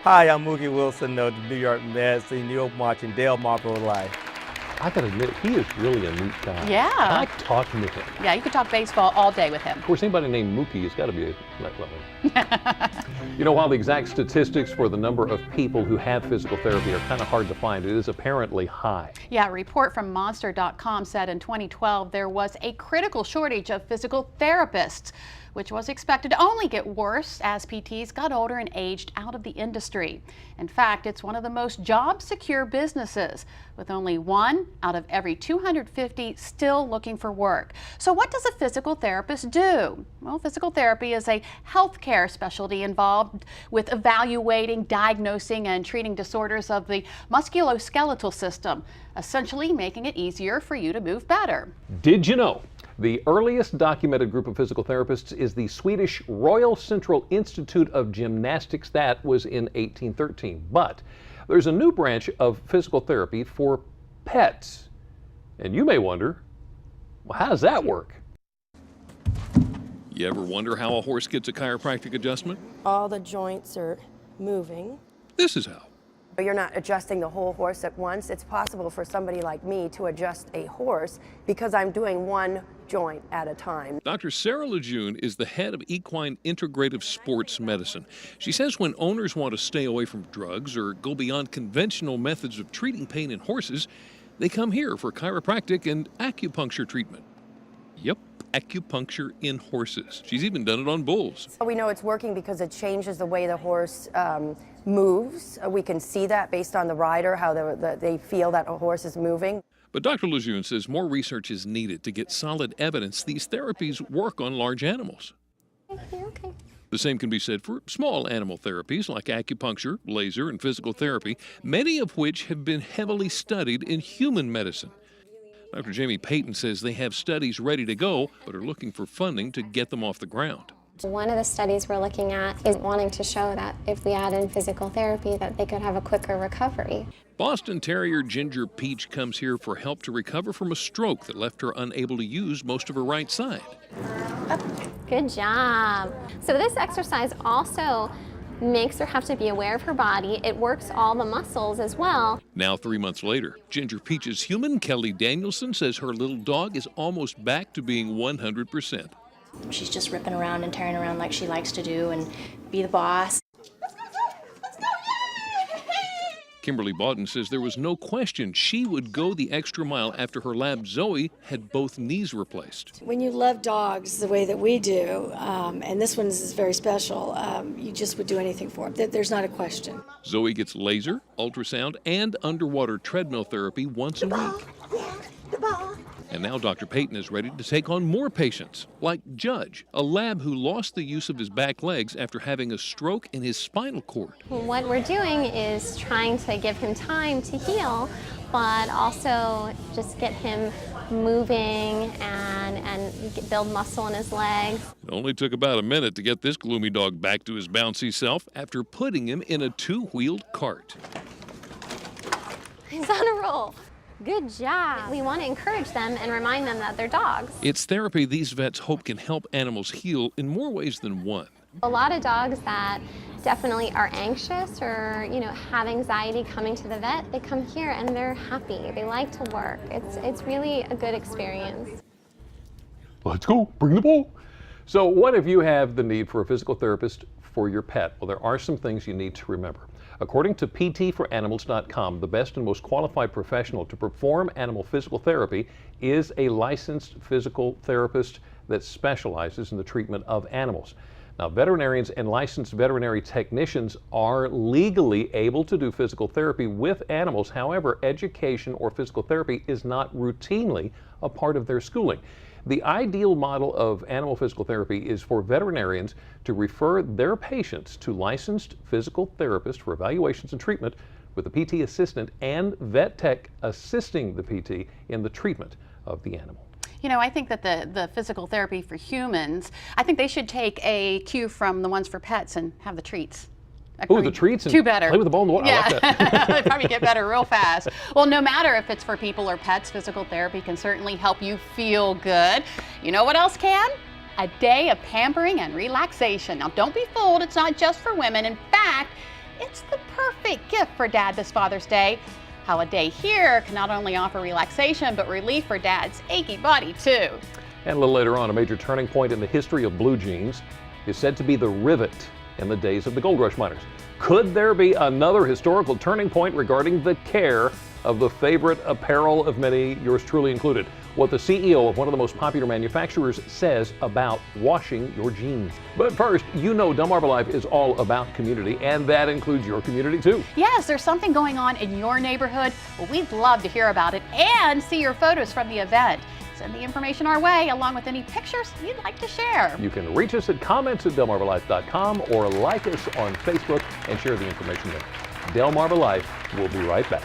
Hi, I'm Mookie Wilson of the New York Mets, the New York March, and Dale Marlboro Life. I gotta admit, he is really a neat guy. Yeah. I like talking to him. Yeah, you could talk baseball all day with him. Of course, anybody named Mookie has got to be a You know, while the exact statistics for the number of people who have physical therapy are kind of hard to find, it is apparently high. Yeah, a report from Monster.com said in 2012 there was a critical shortage of physical therapists, which was expected to only get worse as PTs got older and aged out of the industry. In fact, it's one of the most job-secure businesses, with only 1 out of every 250 still looking for work. So what does a physical therapist do? Well, physical therapy is a healthcare specialty involved with evaluating, diagnosing, and treating disorders of the musculoskeletal system, essentially making it easier for you to move better. Did you know? The earliest documented group of physical therapists is the Swedish Royal Central Institute of Gymnastics. That was in 1813. But there's a new branch of physical therapy for pets. And you may wonder, well, how does that work? You ever wonder how a horse gets a chiropractic adjustment? All the joints are moving. This is how. You're not adjusting the whole horse at once. It's possible for somebody like me to adjust a horse because I'm doing one joint at a time. Dr. Sarah LeJeune is the head of equine integrative sports medicine. She says when owners want to stay away from drugs or go beyond conventional methods of treating pain in horses, they come here for chiropractic and acupuncture treatment. Yep, acupuncture in horses. She's even done it on bulls. We know it's working because it changes the way the horse moves. We can see that based on the rider, how they feel that a horse is moving. But Dr. LeJeune says more research is needed to get solid evidence these therapies work on large animals. Okay. The same can be said for small animal therapies like acupuncture, laser, and physical therapy, many of which have been heavily studied in human medicine. Dr. Jamie Peyton says they have studies ready to go, but are looking for funding to get them off the ground. One of the studies we're looking at is wanting to show that if we add in physical therapy, that they could have a quicker recovery. Boston Terrier Ginger Peach comes here for help to recover from a stroke that left her unable to use most of her right side. Good job. So this exercise also makes her have to be aware of her body. It works all the muscles as well. Now 3 months later, Ginger Peach's human, Kelli Danielsen, says her little dog is almost back to being 100%. She's just ripping around and tearing around like she likes to do and be the boss. Kimberly Bawden says there was no question she would go the extra mile after her lab Zoe had both knees replaced. When you love dogs the way that we do, and this one is very special, you just would do anything for them. There's not a question. Zoe gets laser, ultrasound, and underwater treadmill therapy once a week. And now Dr. Peyton is ready to take on more patients, like Judge, a lab who lost the use of his back legs after having a stroke in his spinal cord. What we're doing is trying to give him time to heal, but also just get him moving and build muscle in his legs. It only took about a minute to get this gloomy dog back to his bouncy self after putting him in a two-wheeled cart. He's on a roll. Good job. We want to encourage them and remind them that they're dogs. It's therapy these vets hope can help animals heal in more ways than one. A lot of dogs that definitely are anxious or, have anxiety coming to the vet, they come here and they're happy. They like to work. It's really a good experience. Let's go, bring the ball. So what if you have the need for a physical therapist for your pet? Well, there are some things you need to remember. According to PTForAnimals.com, the best and most qualified professional to perform animal physical therapy is a licensed physical therapist that specializes in the treatment of animals. Now, veterinarians and licensed veterinary technicians are legally able to do physical therapy with animals. However, education or physical therapy is not routinely a part of their schooling. The ideal model of animal physical therapy is for veterinarians to refer their patients to licensed physical therapists for evaluations and treatment, with the PT assistant and vet tech assisting the PT in the treatment of the animal. I think that the physical therapy for humans, I think they should take a cue from the ones for pets and have the treats. Oh, the treats and do better. Play with the ball in the water. Yeah. I like that. They probably get better real fast. Well, no matter if it's for people or pets, physical therapy can certainly help you feel good. You know what else can? A day of pampering and relaxation. Now, don't be fooled. It's not just for women. In fact, it's the gift for Dad this Father's Day. How a day here can not only offer relaxation, but relief for Dad's achy body, too. And a little later on, a major turning point in the history of blue jeans is said to be the rivet in the days of the gold rush miners. Could there be another historical turning point regarding the care of the favorite apparel of many, yours truly included? What the CEO of one of the most popular manufacturers says about washing your jeans. But first, you know Delmarva Life is all about community, and that includes your community too. Yes, there's something going on in your neighborhood. Well, we'd love to hear about it and see your photos from the event. Send the information our way, along with any pictures you'd like to share. You can reach us at comments@delmarvalife.com or like us on Facebook and share the information there. Delmarva Life will be right back.